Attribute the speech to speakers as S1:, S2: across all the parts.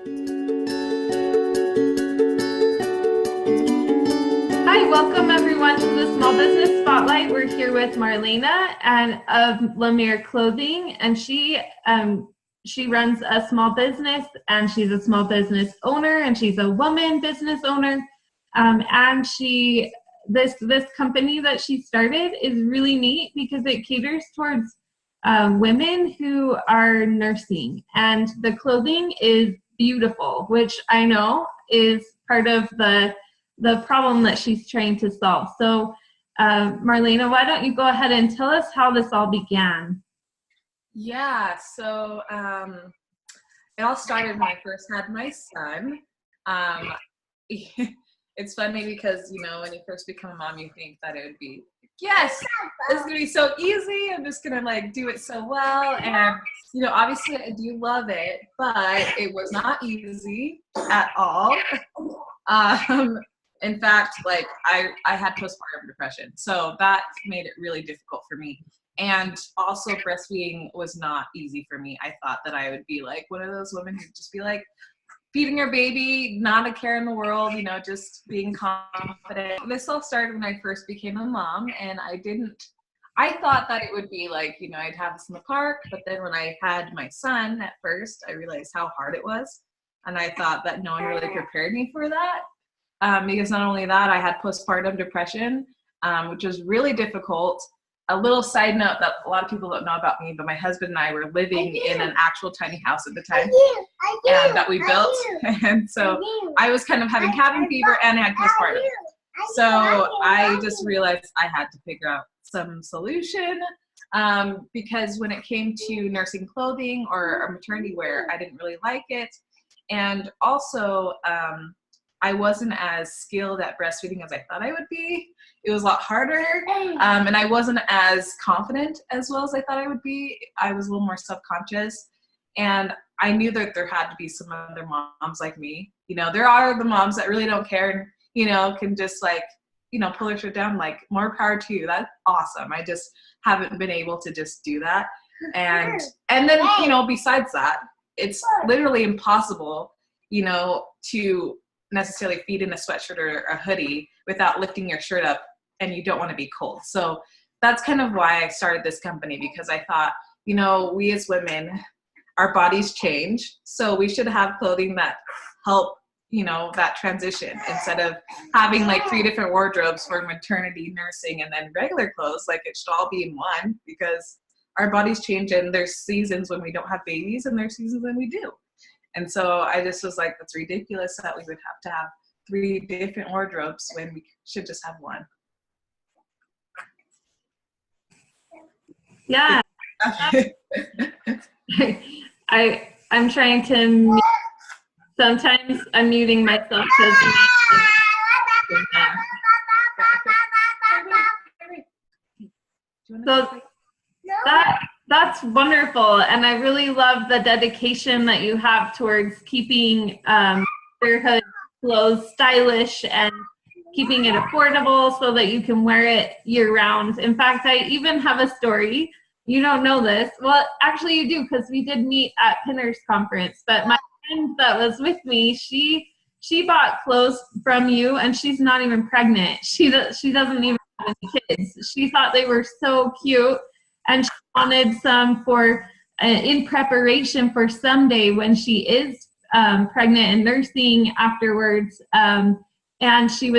S1: Hi, welcome everyone to the Small Business Spotlight. We're here with Marlena and of LaMere Clothing, and she runs a small business, and she's a small business owner, and she's a woman business owner. And this company that she started is really neat because it caters towards women who are nursing, and the clothing is beautiful, which I know is part of the problem that she's trying to solve. So Marlena, why don't you go ahead and tell us how this all began?
S2: Yeah, so it all started when I first had my son. It's funny because, you know, when you first become a mom, you think that it would be, yes, this is going to be so easy. I'm just going to like do it so well. And, you know, obviously I do love it, but it was not easy at all. In fact, like I had postpartum depression, so that made it really difficult for me. And also breastfeeding was not easy for me. I thought that I would be like one of those women who'd just be like feeding her baby, not a care in the world, you know, just being confident. This all started when I first became a mom, and I thought that it would be like, you know, I'd have this in the park, but then when I had my son at first, I realized how hard it was. And I thought that no one really prepared me for that. Because not only that, I had postpartum depression, which was really difficult. A little side note that a lot of people don't know about me, but my husband and I were living in an actual tiny house at the time and that we built. And so I was kind of having cabin fever and I had postpartum. So I just realized I had to figure out some solution because when it came to nursing clothing or maternity wear, I didn't really like it. And also, I wasn't as skilled at breastfeeding as I thought I would be. It was a lot harder, and I wasn't as confident as well as I thought I would be. I was a little more self-conscious, and I knew that there had to be some other moms like me. You know, there are the moms that really don't care and, you know, can just like, you know, pull their shit down, like more power to you. That's awesome. I just haven't been able to just do that. And then, you know, besides that, it's literally impossible, you know, to necessarily feed in a sweatshirt or a hoodie without lifting your shirt up, and you don't want to be cold. So that's kind of why I started this company, because I thought, you know, we as women, our bodies change, so we should have clothing that help, you know, that transition, instead of having like 3 different wardrobes for maternity, nursing, and then regular clothes. Like it should all be in one, because our bodies change, and there's seasons when we don't have babies and there's seasons when we do. And so I just was like, that's ridiculous that we would have to have 3 different wardrobes when we should just have one.
S1: Yeah. I'm trying to mute. Sometimes I'm muting myself so that's wonderful, and I really love the dedication that you have towards keeping motherhood clothes stylish and keeping it affordable so that you can wear it year-round. In fact, I even have a story. You don't know this. Well, actually you do, because we did meet at Pinners Conference, but my friend that was with me, she bought clothes from you, and she's not even pregnant. She doesn't even have any kids. She thought they were so cute, and she wanted some for in preparation for someday when she is pregnant and nursing afterwards. And she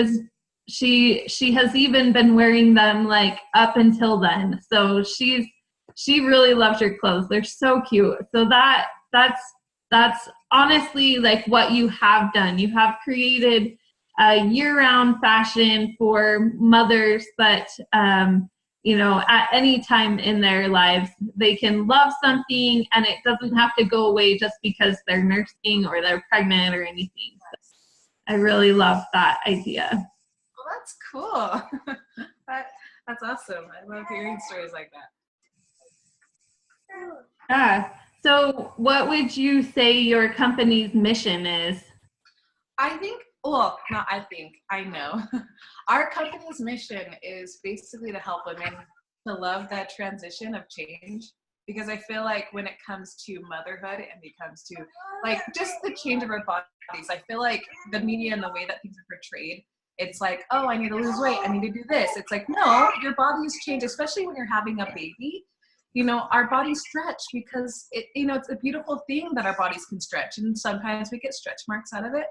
S1: has even been wearing them like up until then. So she really loves your clothes. They're so cute. So that's honestly like what you have done. You have created a year-round fashion for mothers that you know, at any time in their lives, they can love something, and it doesn't have to go away just because they're nursing or they're pregnant or anything. So I really love that idea.
S2: Well, that's cool. That's awesome. I love hearing stories like that.
S1: Yeah. So what would you say your company's mission is?
S2: I know. Our company's mission is basically to help women to love that transition of change because I feel like when it comes to motherhood and it comes to like just the change of our bodies, I feel like the media and the way that things are portrayed, it's like, oh, I need to lose weight, I need to do this. It's like, no, your bodies change, especially when you're having a baby. You know, our bodies stretch because it's a beautiful thing that our bodies can stretch, and sometimes we get stretch marks out of it.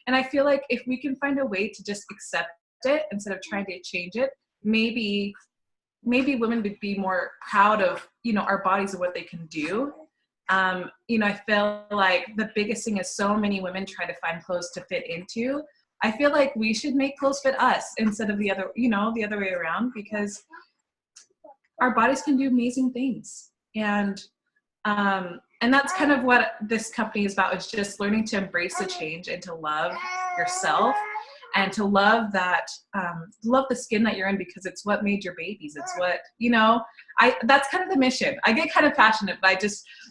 S2: And I feel like if we can find a way to just accept it instead of trying to change it, maybe women would be more proud of, our bodies and what they can do. I feel like the biggest thing is so many women try to find clothes to fit into. I feel like we should make clothes fit us instead of the other way around, because our bodies can do amazing things. And that's kind of what this company is about, is just learning to embrace the change and to love yourself and to love that, love the skin that you're in, because it's what made your babies. It's what, that's kind of the mission. I get kind of passionate, but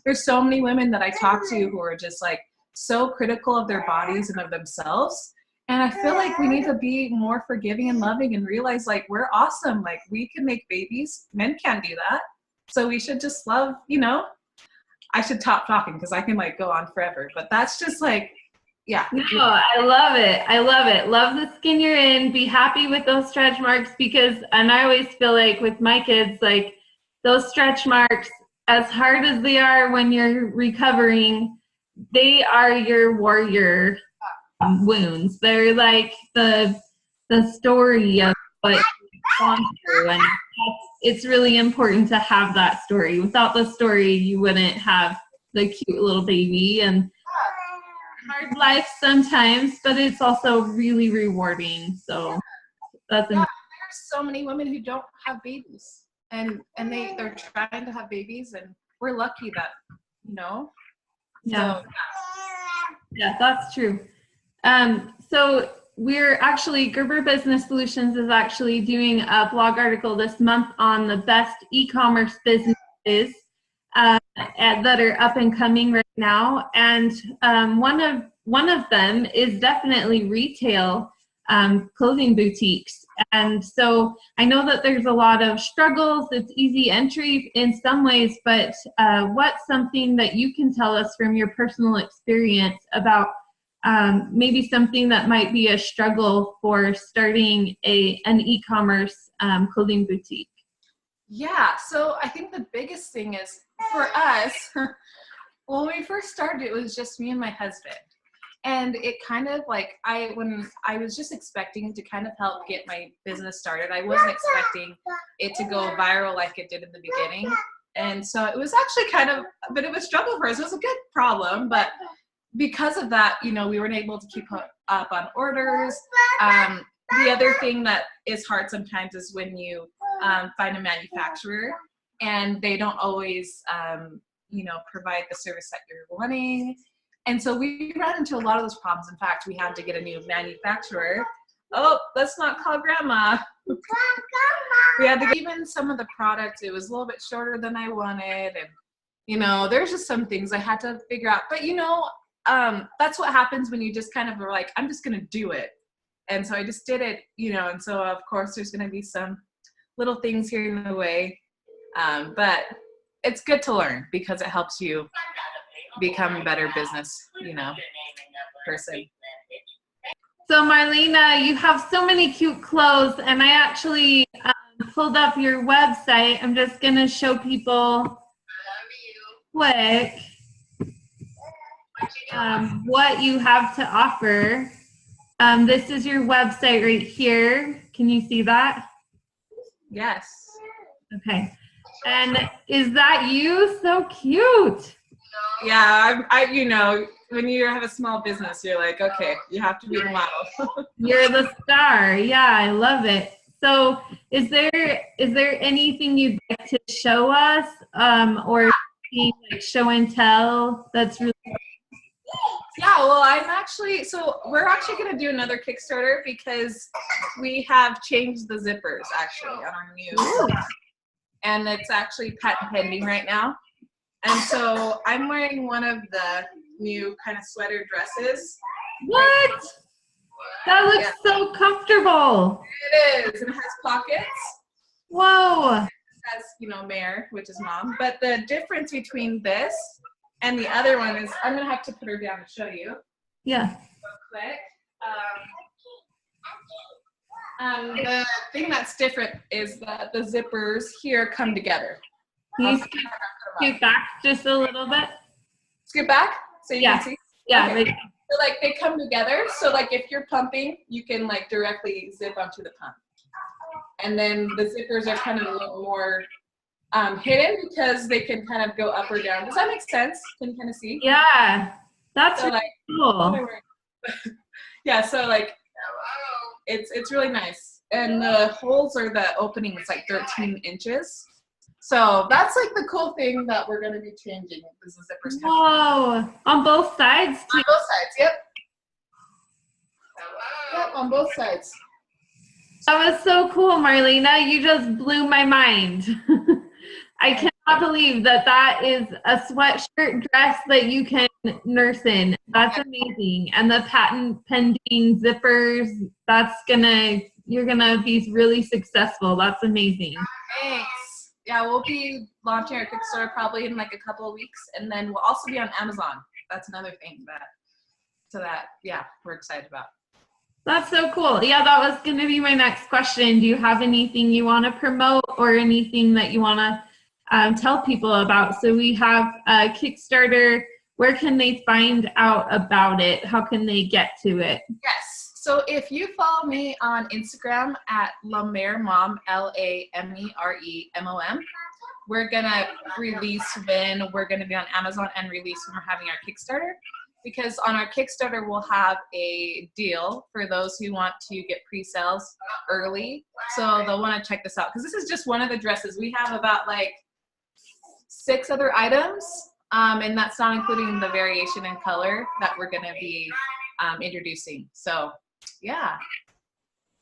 S2: there's so many women that I talk to who are just like so critical of their bodies and of themselves. And I feel like we need to be more forgiving and loving and realize like we're awesome. Like we can make babies. Men can't do that. So we should just love, I should stop talking because I can like go on forever. But that's just like, yeah.
S1: No, I love it. I love it. Love the skin you're in. Be happy with those stretch marks, and I always feel like with my kids, like those stretch marks, as hard as they are when you're recovering, they are your warrior wounds. They're like the story of what you've gone through, and it's really important to have that story. Without the story, you wouldn't have the cute little baby. And hard life sometimes, but it's also really rewarding. So that's
S2: there's so many women who don't have babies, and they're trying to have babies, and we're lucky that
S1: yeah. So, yeah, that's true. So we're actually, Gerber Business Solutions is actually doing a blog article this month on the best e-commerce businesses that are up and coming right now. And one of them is definitely retail clothing boutiques. And so I know that there's a lot of struggles. It's easy entry in some ways, but what's something that you can tell us from your personal experience about maybe something that might be a struggle for starting an e-commerce clothing boutique?
S2: Yeah, so I think the biggest thing is for us, when we first started, it was just me and my husband. And it kind of like, when I was just expecting to kind of help get my business started, I wasn't expecting it to go viral like it did in the beginning. And so it was actually kind of a bit of a struggle for us. It was a good problem, but because of that, we weren't able to keep up on orders. The other thing that is hard sometimes is when you find a manufacturer and they don't always, provide the service that you're wanting. And so we ran into a lot of those problems. In fact, we had to get a new manufacturer. Oh, let's not call grandma. We had to get even some of the products. It was a little bit shorter than I wanted. And, there's just some things I had to figure out. But, that's what happens when you just kind of are like, I'm just going to do it. And so I just did it, and so of course there's going to be some little things here in the way. But it's good to learn because it helps you become a better business, person.
S1: So Marlena, you have so many cute clothes, and I actually pulled up your website. I'm just going to show people quick what you have to offer. This is your website right here. Can you see that?
S2: Yes.
S1: Okay. And is that you? So cute.
S2: Yeah, when you have a small business, you're like, okay, you have to be a model.
S1: You're the star. Yeah, I love it. So is there anything you'd like to show us or like show and tell that's really
S2: Yeah, well, we're actually going to do another Kickstarter because we have changed the zippers actually on our new, and it's actually patent pending right now. And so I'm wearing one of the new kind of sweater dresses.
S1: What? That looks so comfortable.
S2: It is, and it has pockets.
S1: Whoa.
S2: as, you know, Mare, which is mom. But the difference between this and the other one is, I'm gonna have to put her down and show you.
S1: Yeah.
S2: Real quick. The thing that's different is that the zippers here come together.
S1: Can you scoot back just a little bit?
S2: Scoot back so you
S1: Yeah.
S2: can see?
S1: Yeah.
S2: Okay. So like they come together. So like if you're pumping, you can like directly zip onto the pump. And then the zippers are kind of a little more hidden because they can kind of go up or down. Does that make sense? Can you kind of see?
S1: Yeah. That's
S2: So
S1: really
S2: like,
S1: cool.
S2: yeah, so like it's really nice. And the holes or the opening is like 13 inches. So that's like the cool thing that we're gonna be changing is the zippers.
S1: Whoa. On both sides too?
S2: On both sides, yep. Yep, on both sides.
S1: That was so cool, Marlena. You just blew my mind. I cannot believe that that is a sweatshirt dress that you can nurse in. That's amazing. And the patent pending zippers, you're gonna be really successful. That's amazing.
S2: Thanks. Yeah, we'll be launching our Kickstarter probably in like a couple of weeks, and then we'll also be on Amazon. That's another thing that we're excited about.
S1: That's so cool. Yeah, that was going to be my next question. Do you have anything you want to promote or anything that you want to tell people about? So we have a Kickstarter. Where can they find out about it? How can they get to it?
S2: Yes. So if you follow me on Instagram at LaMere Mom, LaMeremom, we're going to release when we're going to be on Amazon and release when we're having our Kickstarter. Because on our Kickstarter, we'll have a deal for those who want to get pre-sales early. So they'll want to check this out. Because this is just one of the dresses. We have about like 6 other items. And that's not including the variation in color that we're going to be introducing. So, yeah.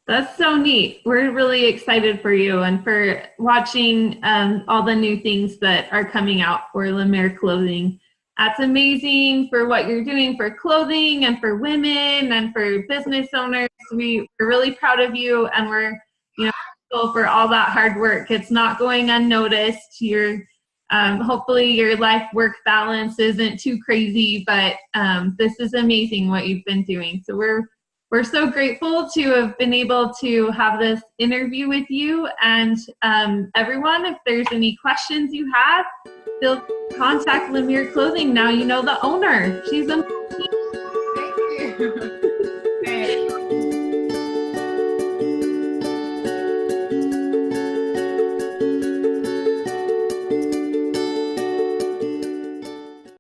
S1: That's so neat. We're really excited for you and for watching all the new things that are coming out for LaMere Clothing. That's amazing for what you're doing for clothing and for women and for business owners. We're really proud of you, and we're grateful for all that hard work. It's not going unnoticed. Hopefully your life-work balance isn't too crazy, but this is amazing what you've been doing. So we're so grateful to have been able to have this interview with you. And everyone, if there's any questions you have, feel free to contact LaMere Clothing. Now you know the owner. She's amazing.
S2: Thank you.